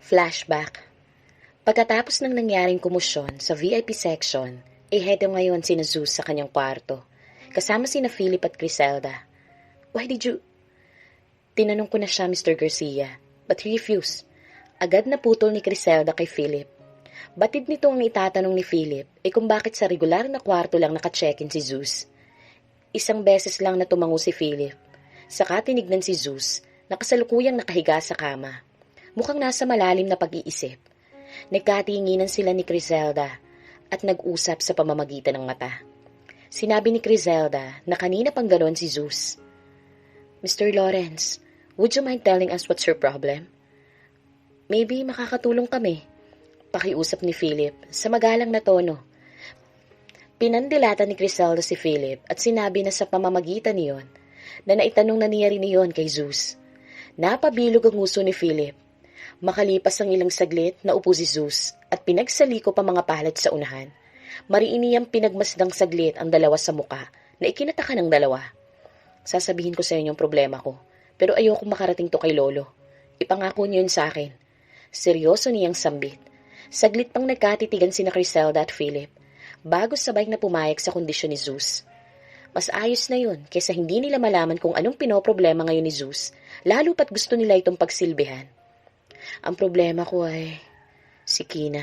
Flashback. Pagkatapos ng nangyaring kumusyon sa VIP section, hedo ngayon si Zeus sa kanyang kwarto, kasama sina Philip at Criselda. Why did you... Tinanong ko na siya, Mr. Garcia, but he refused. Agad na putol ni Criselda kay Philip. Batid nito ang itatanong ni Philip kung bakit sa regular na kwarto lang naka-check-in si Zeus. Isang beses lang na tumango si Philip. Saka tinignan si Zeus na kasalukuyang nakahiga sa kama. Mukhang nasa malalim na pag-iisip. Nagkatinginan sila ni Criselda at nag-usap sa pamamagitan ng mata. Sinabi ni Criselda na kanina pang ganoon si Zeus. Mr. Lawrence, would you mind telling us what's your problem? Maybe makakatulong kami. Pakiusap ni Philip sa magalang na tono. Pinandilata ni Criselda si Philip at sinabi na sa pamamagitan niyon na naitanong na niya rin niyon kay Zeus. Napabilog ang nguso ni Philip. Makalipas ang ilang saglit, naupo si Zeus at pinagsaliko pa mga palad sa unahan. Mariiniyang pinagmasdang saglit ang dalawa sa muka na ikinataka ng dalawa. Sasabihin ko sa inyo ang problema ko, pero ayoko makarating to kay Lolo. Ipangako niyo yun sa akin. Seryoso niyang sambit. Saglit pang nagkatitigan sina Criselda at Philip, bago sabay na pumayag sa kondisyon ni Zeus. Mas ayos na yun kaysa hindi nila malaman kung anong pinoproblema ngayon ni Zeus, lalo pat gusto nila itong pagsilbihan. Ang problema ko ay... si Kina.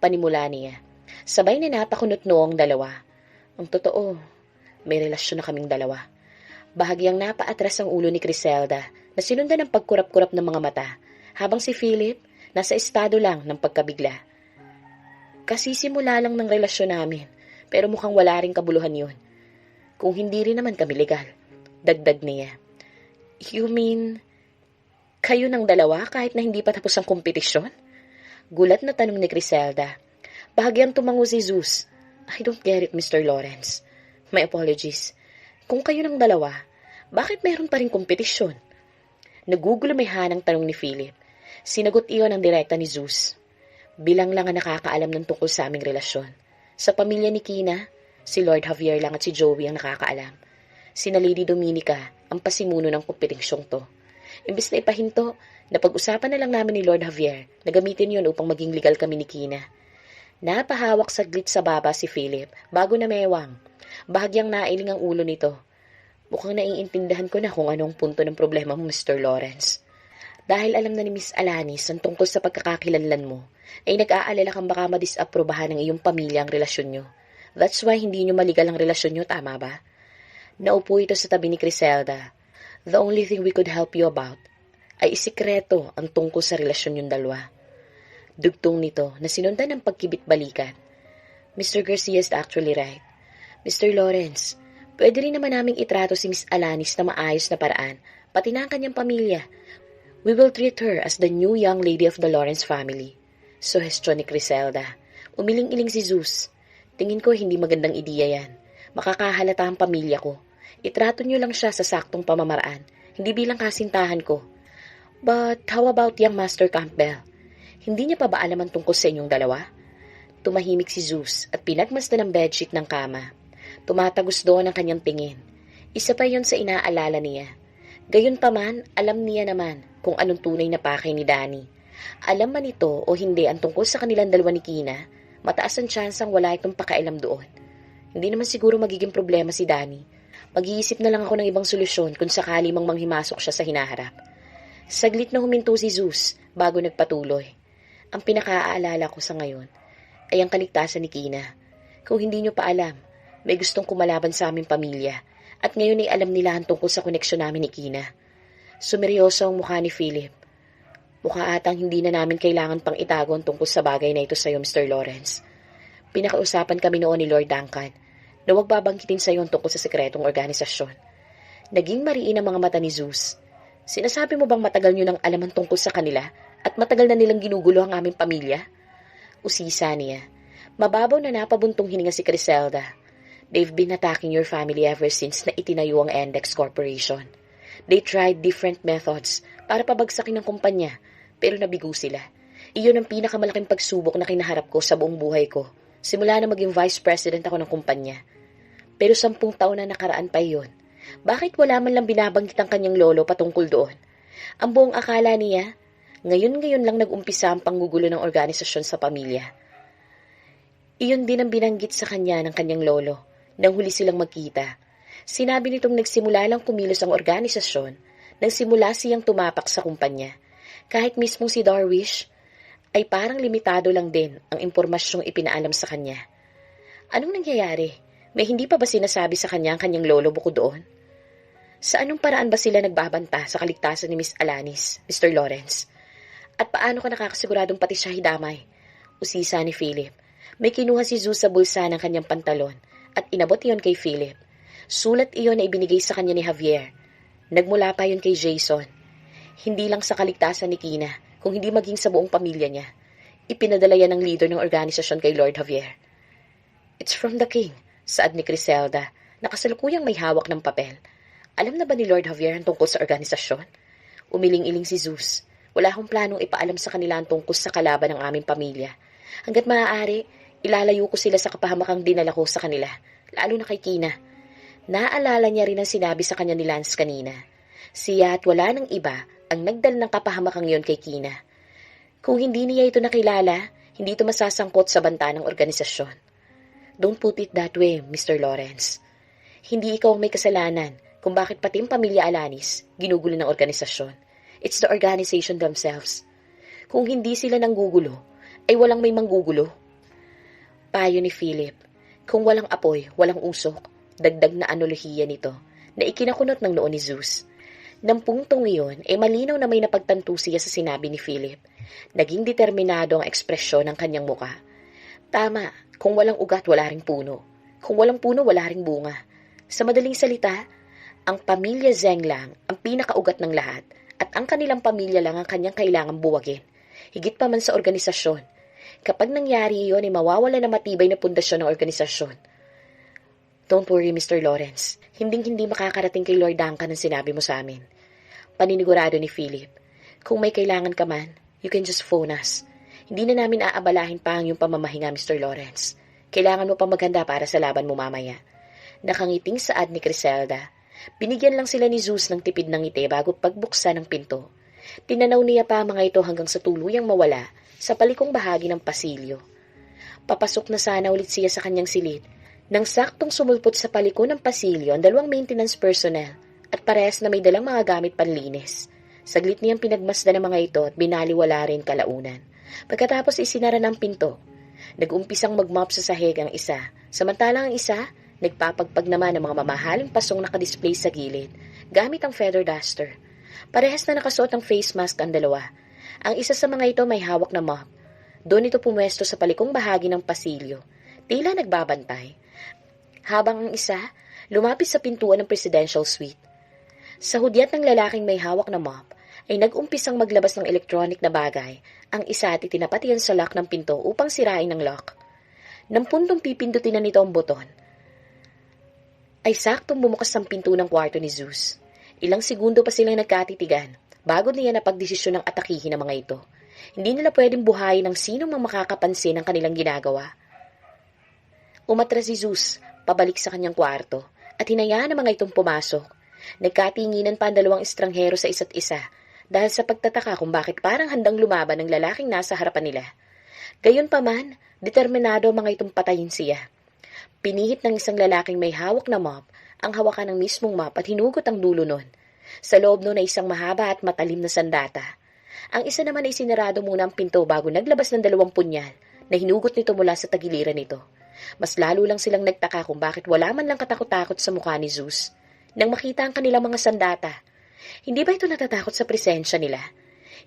Panimula niya. Sabay na napakunot noong dalawa. Ang totoo, may relasyon na kaming dalawa. Bahagyang napaatras ang ulo ni Criselda na sinundan ng pagkurap-kurap ng mga mata, habang si Philip nasa estado lang ng pagkabigla. Kasisimula lang ng relasyon namin, pero mukhang wala ring kabuluhan yun. Kung hindi rin naman kami legal, dagdag niya. You mean, kayo ng dalawa kahit na hindi pa tapos ang kompetisyon? Gulat na tanong ni Criselda. Bahagyang tumango si Zeus. I don't get it, Mr. Lawrence. My apologies. Kung kayo ng dalawa, bakit mayroon pa rin kompetisyon? Nagugulumihan ang tanong ni Philip. Sinagot iyon ang direkta ni Zeus. Bilang lang ang nakakaalam ng tungkol sa aming relasyon. Sa pamilya ni Kina, si Lord Javier lang at si Joey ang nakakaalam. Sina Lady Dominica ang pasimuno ng kompetisyong to. Imbis na ipahinto, napag-usapan na lang namin ni Lord Javier na gamitin yun upang maging legal kami ni Kina. Napahawak saglit sa baba si Philip bago na mewang. Bahagyang nailing ang ulo nito. Mukhang naiintindihan ko na kung anong punto ng problema mo, Mr. Lawrence. Dahil alam na ni Miss Alanis ang tungkol sa pagkakakilanlan mo, ay nag-aalala kang baka madisaprubahan ng iyong pamilya ang relasyon nyo. That's why hindi nyo maligal ang relasyon nyo, tama ba? Naupo ito sa tabi ni Criselda. The only thing we could help you about ay isikreto ang tungkol sa relasyon yung dalawa. Dugtong nito na sinundan ng pagkibit-balikan. Mr. Garcia is actually right. Mr. Lawrence, pwede rin naman naming itrato si Miss Alanis na maayos na paraan, pati na ang kanyang pamilya. We will treat her as the new young lady of the Lawrence family. Suhestyon ni Criselda. Umiling-iling si Zeus. Tingin ko hindi magandang ideya yan. Makakahalata ang pamilya ko. Itrato niyo lang siya sa saktong pamamaraan, hindi bilang kasintahan ko. But how about young Master Campbell? Hindi niya pa ba alam ang tungkol sa inyong dalawa? Tumahimik si Zeus at pinagmasdan ng bedsheet ng kama. Tumatagos doon ang kanyang tingin. Isa pa yon sa inaalala niya. Gayunpaman, alam niya naman kung anong tunay na pakay ni Danny. Alam man ito o hindi ang tungkol sa kanilang dalawa ni Kina, mataas ang tsansang wala itong pakailam doon. Hindi naman siguro magiging problema si Danny. Mag-iisip na lang ako ng ibang solusyon kung sakali mang manghimasok siya sa hinaharap. Saglit na huminto si Zeus bago nagpatuloy. Ang pinakaaalala ko sa ngayon ay ang kaligtasan ni Kina. Kung hindi nyo pa alam, may gustong kumalaban sa aming pamilya at ngayon ay alam nila ang tungkol sa koneksyon namin ni Kina. Sumeryoso ang mukha ni Philip. Mukha atang hindi na namin kailangan pang itago ang tungkol sa bagay na ito sa iyo, Mr. Lawrence. Pinakausapan kami noon ni Lord Duncan na huwag babanggitin sa iyo ang tungkol sa sekretong organisasyon. Naging mariin ang mga mata ni Zeus. Sinasabi mo bang matagal nyo nang alam ang tungkol sa kanila at matagal na nilang ginugulo ang aming pamilya? Usisa niya. Mababaw na napabuntong hininga si Criselda. They've been attacking your family ever since na itinayo ang Endex Corporation. They tried different methods para pabagsakin ang kumpanya, pero nabigo sila. Iyon ang pinakamalaking pagsubok na kinaharap ko sa buong buhay ko, simula na maging vice president ako ng kumpanya. Pero 10 taon na nakaraan pa iyon. Bakit wala man lang binabanggit ang kanyang lolo patungkol doon? Ang buong akala niya, Ngayon lang nag-umpisa ang panggugulo ng organisasyon sa pamilya. Iyon din ang binanggit sa kanya ng kanyang lolo nang huli silang magkita. Sinabi nitong nagsimula lang kumilos ang organisasyon nang simula siyang tumapak sa kumpanya. Kahit mismong si Darwish ay parang limitado lang din ang impormasyong ipinaalam sa kanya. Anong nangyayari? May hindi pa ba sinasabi sa kanya ang kanyang lolo bukod doon? Sa anong paraan ba sila nagbabanta sa kaligtasan ni Miss Alanis, Mr. Lawrence? At paano ka nakakasiguradong pati siya hidamay? Usisa ni Philip. May kinuha si Zeus sa bulsa ng kanyang pantalon at inabot iyon kay Philip. Sulat iyon na ibinigay sa kanya ni Javier. Nagmula pa yun kay Jason. Hindi lang sa kaligtasan ni Kina, kung hindi maging sa buong pamilya niya. Ipinadala yan ng leader ng organisasyon kay Lord Javier. It's from the king, saad ni Criselda, na kasalukuyang may hawak ng papel. Alam na ba ni Lord Javier ang tungkol sa organisasyon? Umiling-iling si Zeus. Wala akong planong ipaalam sa kanila ang tungkol sa kalaban ng aming pamilya. Hanggat maaari, ilalayo ko sila sa kapahamakang dinala ko sa kanila, lalo na kay Kina. Naalala niya rin ang sinabi sa kanya ni Lance kanina. Siya at wala ng iba ang nagdal ng kapahamakang yon kay Kina. Kung hindi niya ito nakilala, hindi ito masasangkot sa banta ng organisasyon. Don't put it that way, Mr. Lawrence. Hindi ikaw ang may kasalanan kung bakit pati ang pamilya Alanis ginugulo ng organisasyon. It's the organization themselves. Kung hindi sila nanggugulo, ay walang may manggugulo. Payo ni Philip, kung walang apoy, walang usok. Dagdag na analohiya nito na ikinakunot ng noon ni Zeus. Nang punktong iyon, malinaw na may napagtanto siya sa sinabi ni Philip. Naging determinado ang ekspresyon ng kanyang muka. Tama, kung walang ugat, wala ring puno. Kung walang puno, wala ring bunga. Sa madaling salita, ang pamilya Zeng lang ang pinakaugat ng lahat at ang kanilang pamilya lang ang kanyang kailangang buwagin. Higit pa man sa organisasyon. Kapag nangyari iyon, mawawala na matibay na pundasyon ng organisasyon. Don't worry, Mr. Lawrence. Hinding-hindi makakarating kay Lord Duncan ang sinabi mo sa amin. Paninigurado ni Philip. Kung may kailangan ka man, you can just phone us. Hindi na namin aabalahin pa ang iyong pamamahinga, Mr. Lawrence. Kailangan mo pa maghanda para sa laban mo mamaya. Nakangiting saad ni Criselda. Binigyan lang sila ni Zeus ng tipid ng ngiti bago pagbuksan ng pinto. Tinanaw niya pa ang mga ito hanggang sa tuluyang mawala sa palikong bahagi ng pasilyo. Papasok na sana ulit siya sa kanyang silid nang saktong sumulpot sa paliko ng pasilyo ang dalawang maintenance personnel at parehas na may dalang mga gamit panlinis. Saglit niyang pinagmasdan ng mga ito at binaliwala rin kalaunan. Pagkatapos isinara ng pinto, nag-umpisang mag-mop sa sahig ang isa, samantalang ang isa, nagpapagpag naman ng mga mamahaling pasong nakadisplay sa gilid, gamit ang feather duster. Parehas na nakasuot ang face mask ang dalawa. Ang isa sa mga ito may hawak na mop. Doon ito pumwesto sa palikong bahagi ng pasilyo, tila nagbabantay. Habang ang isa, lumapit sa pintuan ng presidential suite. Sa hudyat ng lalaking may hawak na mop, ay nag-umpisang maglabas ng electronic na bagay, ang isa at itinapat iyan sa lock ng pinto upang sirain ang lock. Nang puntong pipindutin na nito ang buton, ay saktong bumukas ang pinto ng kwarto ni Zeus. Ilang segundo pa silang nagkatitigan, bago niya napagdesisyon ng atakihin ang mga ito. Hindi nila pwedeng buhayin ng sino mang makakapansin ng kanilang ginagawa. Umatras si Zeus, pabalik sa kanyang kwarto, at hinayaan ang mga itong pumasok. Nagkatinginan pa ang dalawang estranghero sa isa't isa, dahil sa pagtataka kung bakit parang handang lumaban ng lalaking nasa harapan nila. Gayunpaman, determinado ang mga itong patayin siya. Pinihit ng isang lalaking may hawak na mop ang hawakan ng mismong mop at hinugot ang dulo nun. Sa loob nun ay isang mahaba at matalim na sandata. Ang isa naman ay sinarado muna ang pinto bago naglabas ng 2 punyal na hinugot nito mula sa tagiliran nito. Mas lalo lang silang nagtaka kung bakit wala man lang katakot-takot sa mukha ni Zeus. Nang makita ang kanilang mga sandata, hindi ba ito natatakot sa presensya nila?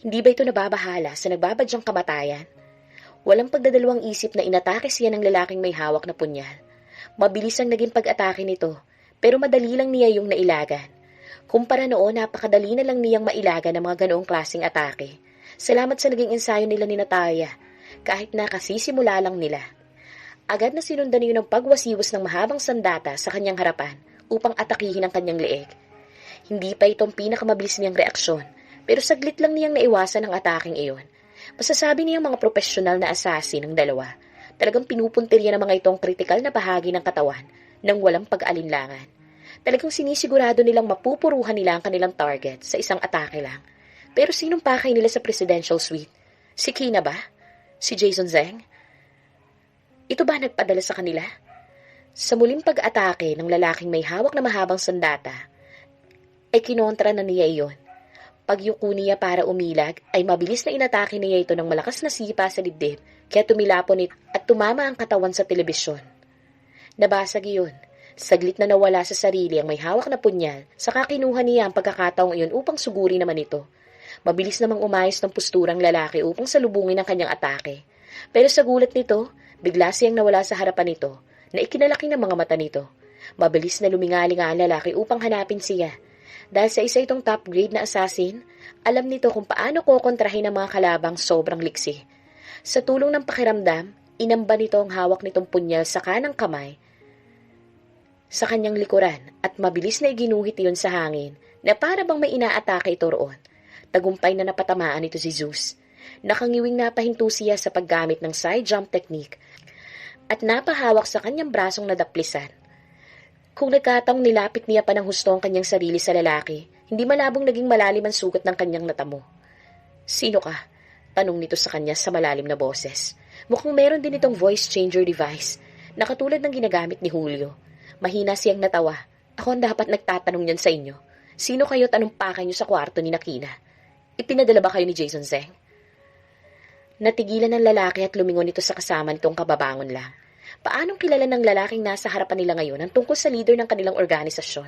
Hindi ba ito nababahala sa nagbabadyang kamatayan? Walang pagdadalawang isip na inatake siya ng lalaking may hawak na punyal. Mabilis ang naging pag-atake nito, pero madali lang niya yung nailagan. Kumpara noon, napakadali na lang niyang mailagan ng mga ganoong klaseng atake. Salamat sa naging ensayo nila ni Natalia, kahit na kasisimula lang nila. Agad na sinundan niyo ng pagwasiwas ng mahabang sandata sa kanyang harapan upang atakihin ang kanyang leeg. Hindi pa itong pinakamabilis niyang reaksyon, pero saglit lang niyang naiwasan ang ataking iyon. Masasabi niyang mga profesional na assassin ng dalawa. Talagang pinupuntirya ng mga itong kritikal na bahagi ng katawan nang walang pag-alinlangan. Talagang sinisigurado nilang mapupuruhan nila ang kanilang target sa isang atake lang. Pero sinong pakay nila sa presidential suite? Si Kina ba? Si Jason Zheng? Ito ba nagpadala sa kanila? Sa muling pag-atake ng lalaking may hawak na mahabang sandata, ay kinontra na niya iyon. Pagyuko niya para umilag, ay mabilis na inatake niya ito ng malakas na sipa sa dibdib, kaya tumilapon ito at tumama ang katawan sa telebisyon. Nabasag iyon. Saglit na nawala sa sarili ang may hawak na punyal, saka kinuha niya ang pagkakataong iyon upang suguri naman ito. Mabilis namang umayos ng posturang lalaki upang salubungin ang kanyang atake. Pero sa gulat nito, bigla siyang nawala sa harapan nito, na ikinalaki ng mga mata nito. Mabilis na lumingaling ang lalaki upang hanapin siya. Dahil sa isa itong top grade na assassin, alam nito kung paano kokontrahin ang mga kalabang sobrang liksi. Sa tulong ng pakiramdam, inamba nito ang hawak nitong punyal sa kanang kamay sa kanyang likuran at mabilis na iginuhit iyon sa hangin na para bang may inaatake ito roon. Tagumpay na napatamaan ito si Zeus. Nakangiwing napahinto siya sa paggamit ng side jump technique at napahawak sa kanyang brasong nadaplisan. Kung nagkataong nilapit niya pa ng husto ang kanyang sarili sa lalaki, hindi malabong naging malalim ang sugat ng kanyang natamo. "Sino ka?" tanong nito sa kanya sa malalim na boses. Mukhang meron din itong voice changer device na katulad ng ginagamit ni Julio. Mahina siyang natawa. "Ako ang dapat nagtatanong niyan sa inyo. Sino kayo at anong pakay niyo sa kwarto ni Nakina? Ipinadala ba kayo ni Jason Zheng?" Natigilan ng lalaki at lumingon ito sa kasama nitong kababangon lang. Paanong kilala ng lalaking nasa harapan nila ngayon ang tungkol sa leader ng kanilang organisasyon?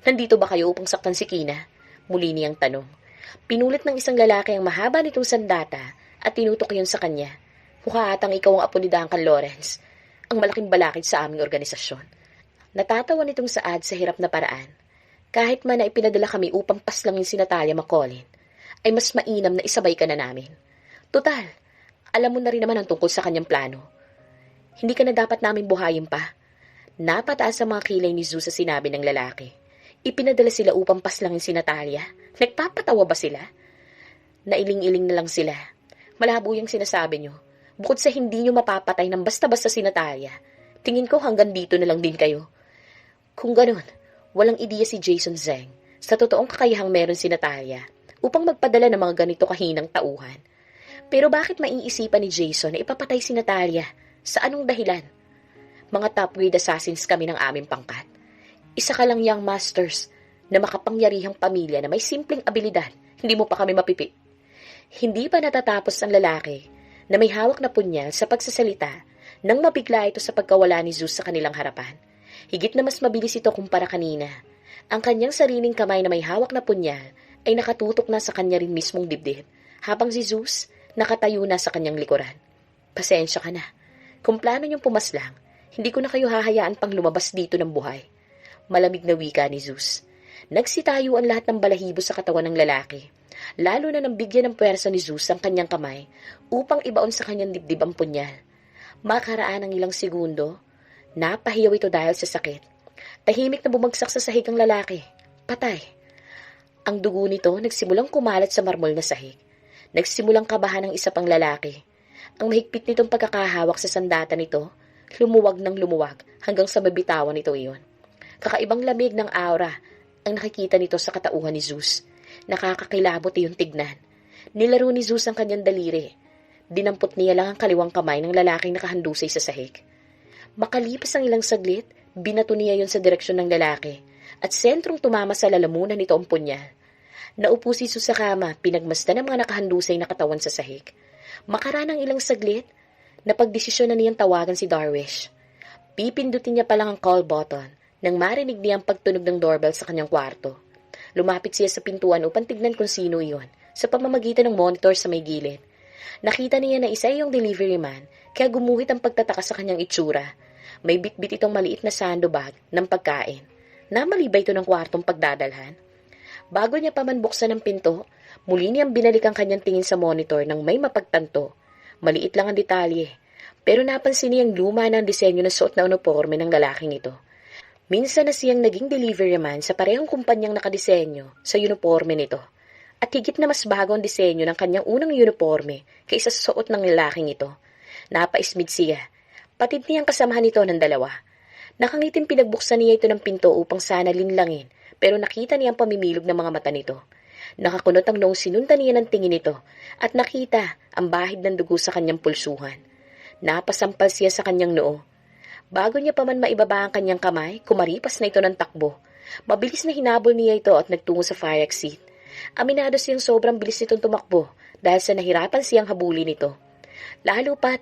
"Nandito ba kayo upang saktan si Kina?" muli niyang tanong. Pinulit ng isang lalaki ang mahaba nitong sandata at tinutok iyon sa kanya. "Mukha atang ikaw ang apo ni Duncan Lawrence, ang malaking balakid sa aming organisasyon." Natatawa nitong saad sa hirap na paraan. "Kahit man na ipinadala kami upang paslangin si Natalia McCollin, ay mas mainam na isabay ka na namin. Total, alam mo na rin naman ang tungkol sa kanyang plano. Hindi ka na dapat namin buhayin pa." Napataas ang mga kilay ni Zeus sa sinabi ng lalaki. "Ipinadala sila upang paslangin si Natalia? Nagpapatawa ba sila?" Nailing-iling na lang sila. "Malabo yung sinasabi nyo. Bukod sa hindi nyo mapapatay ng basta-basta si Natalia, tingin ko hanggang dito na lang din kayo. Kung ganun, walang ideya si Jason Zheng sa totoong kakayahang meron si Natalia upang magpadala ng mga ganito kahinang tauhan. Pero bakit maiisipan ni Jason na ipapatay si Natalia? Sa anong dahilan? Mga top-grade assassins kami ng aming pangkat. Isa ka lang young masters na makapangyarihang pamilya na may simpleng abilidad. Hindi mo pa kami mapipi." Hindi pa natatapos ang lalaki na may hawak na punyal sa pagsasalita nang mabigla ito sa pagkawala ni Zeus sa kanilang harapan. Higit na mas mabilis ito kumpara kanina. Ang kanyang sariling kamay na may hawak na punyal ay nakatutok na sa kanya rin mismong dibdib, habang si Zeus nakatayo na sa kanyang likuran. "Pasensya ka na. Kung plano niyong pumaslang, hindi ko na kayo hahayaan pang lumabas dito ng buhay." Malamig na wika ni Zeus. Nagsitayo ang lahat ng balahibo sa katawan ng lalaki, lalo na nang bigyan ng puwersa ni Zeus ang kanyang kamay upang ibaon sa kanyang dibdib ang punyal. Makaraan ng ilang segundo, napahiyaw ito dahil sa sakit. Tahimik na bumagsak sa sahig ang lalaki. Patay. Ang dugo nito nagsimulang kumalat sa marmol na sahig. Nagsimulang kabahan ng isa pang lalaki. Ang mahigpit nitong pagkakahawak sa sandata nito, lumuwag ng lumuwag hanggang sa mabitawan nito iyon. Kakaibang lamig ng aura ang nakikita nito sa katauhan ni Zeus. Nakakakilabot iyong tignan. Nilaro ni Zeus ang kanyang daliri. Dinampot niya lang ang kaliwang kamay ng lalaking nakahandusay sa sahig. Makalipas ang ilang saglit, binato niya yon sa direksyon ng lalaki at sentrong tumama sa lalamunan nito ang punyal. Naupo si Zeus sa kama, pinagmasdan ng mga nakahandusay na katawan sa sahig. Makaraan ng ilang saglit, napagdesisyon na niyang tawagan si Darwish. Pipindutin niya pa lang ang call button nang marinig niya ang pagtunog ng doorbell sa kanyang kwarto. Lumapit siya sa pintuan upang tignan kung sino iyon sa pamamagitan ng monitor sa may gilid. Nakita niya na isa yung delivery man, kaya gumuhit ang pagtataka sa kanyang itsura. May bitbit itong maliit na sandbag ng pagkain. Namali ba ito ng kwartong pagdadalhan? Bago niya pa man buksan ang pinto, muli niyang binalik ang kanyang tingin sa monitor nang may mapagtanto. Maliit lang ang detalye, pero napansin niyang luma na ang disenyo ng suot na uniforme ng lalaking ito. Minsan na siyang naging delivery man sa parehong kumpanyang nakadisenyo sa uniforme nito. At higit na mas bago ang disenyo ng kanyang unang uniforme kaysa sa suot ng lalaking ito. Napaismid siya. Patid niyang kasamahan nito ng dalawa. Nakangiting pinagbuksan niya ito ng pinto upang sana linlangin, pero nakita niya ang pamimilog ng mga mata nito. Nakakunot ang noong sinundan niya ng tingin nito at nakita ang bahid ng dugo sa kanyang pulsuhan. Napasampal siya sa kanyang noo. Bago niya pa man maibaba ang kanyang kamay, kumaripas na ito ng takbo. Mabilis na hinabol niya ito at nagtungo sa fire exit. Aminado siyang sobrang bilis nitong tumakbo dahil sa nahirapan siyang habulin ito. Lalo pat,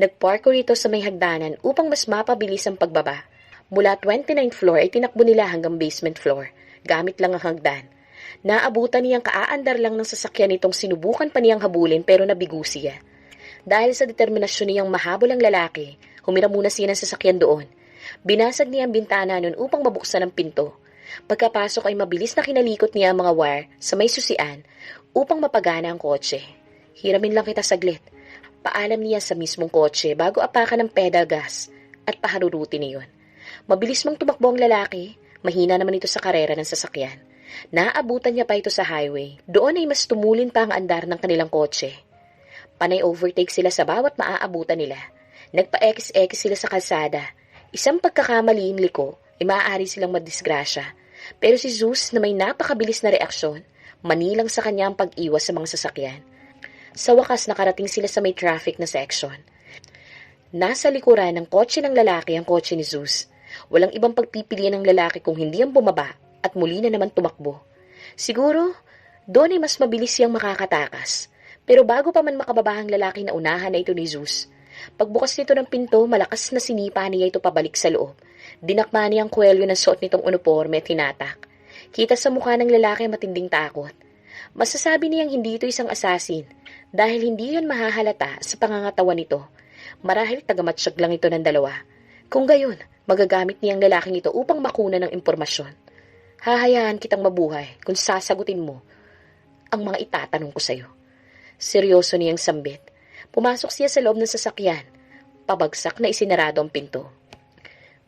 nagparkour ito sa may hagdanan upang mas mapabilis ang pagbaba. Mula 29th floor ay tinakbo nila hanggang basement floor, gamit lang ang hagdan. Naabutan niyang kaaandar lang ng sasakyan nitong sinubukan pa niyang habulin pero nabigo siya. Dahil sa determinasyon niyang mahabol ang lalaki, humira muna siya ng sasakyan doon. Binasag niya ang bintana nun upang mabuksan ang pinto. Pagkapasok ay mabilis na kinalikot niya ang mga wire sa may susian upang mapagana ang kotse. Hiramin lang kita saglit. Paalam niya sa mismong kotse bago apakan ng pedal gas at paharurutin niyon. Mabilis mang tumakbo ang lalaki, mahina naman ito sa karera ng sasakyan. Naabutan niya pa ito sa highway. Doon ay mas tumulin pa ang andar ng kanilang kotse. Panay overtake sila sa bawat maaabutan nila. Nagpa-X-X sila sa kalsada. Isang pagkakamali liko ay maaari silang madisgrasya. Pero si Zeus na may napakabilis na reaksyon, manilang sa kanya ang pag-iwas sa mga sasakyan. Sa wakas nakarating sila sa may traffic na section. Nasa likuran ng kotse ng lalaki ang kotse ni Zeus. Walang ibang pagpipilian ng lalaki kung hindi ang bumaba at muli na naman tumakbo. Siguro, doon ay mas mabilis siyang makakatakas. Pero bago pa man makababa ang lalaki na unahan na ito ni Zeus, pagbukas nito ng pinto, malakas na sinipa niya ito pabalik sa loob. Dinakma niya ang kwelyo ng suot nitong uniforme at tinatak. Kita sa mukha ng lalaki matinding takot. Masasabi niyang hindi ito isang asasin dahil hindi yun mahahalata sa pangangatawan nito. Marahil tagamatsyag lang ito ng dalawa. Kung gayon, magagamit niyang lalaking ito upang makuna ng impormasyon. Hahayaan kitang mabuhay kung sasagutin mo ang mga itatanong ko sa'yo. Seryoso niyang sambit. Pumasok siya sa loob ng sasakyan. Pabagsak na isinarado ang pinto.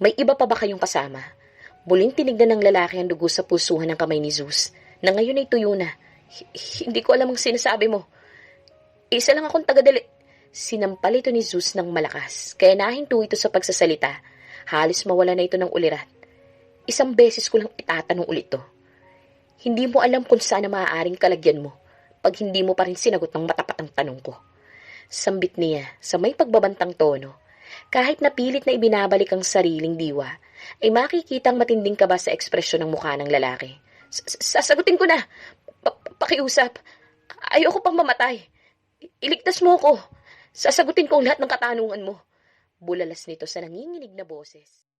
May iba pa ba kayong kasama? Muling tinignan ng lalaki ang dugo sa pulsuhan ng kamay ni Zeus, na ngayon ay tuyo na. Hindi ko alam ang sinasabi mo. Isa lang akong tagadali. Sinampal ito ni Zeus ng malakas, kaya nahinto ito sa pagsasalita. Halos mawala na ito ng ulirat. Isang beses ko lang itatanong ulit to. Hindi mo alam kung saan na maaaring kalagyan mo pag hindi mo pa rin sinagot ng matapat ang tanong ko. Sambit niya sa may pagbabantang tono. Kahit napilit na ibinabalik ang sariling diwa, ay makikitang matinding kaba sa ekspresyon ng mukha ng lalaki. Sasagutin ko na. Pakiusap. Ayoko pang mamatay. Iligtas mo ko. Sasagutin ko ang lahat ng katanungan mo. Bulalas nito sa nanginginig na boses.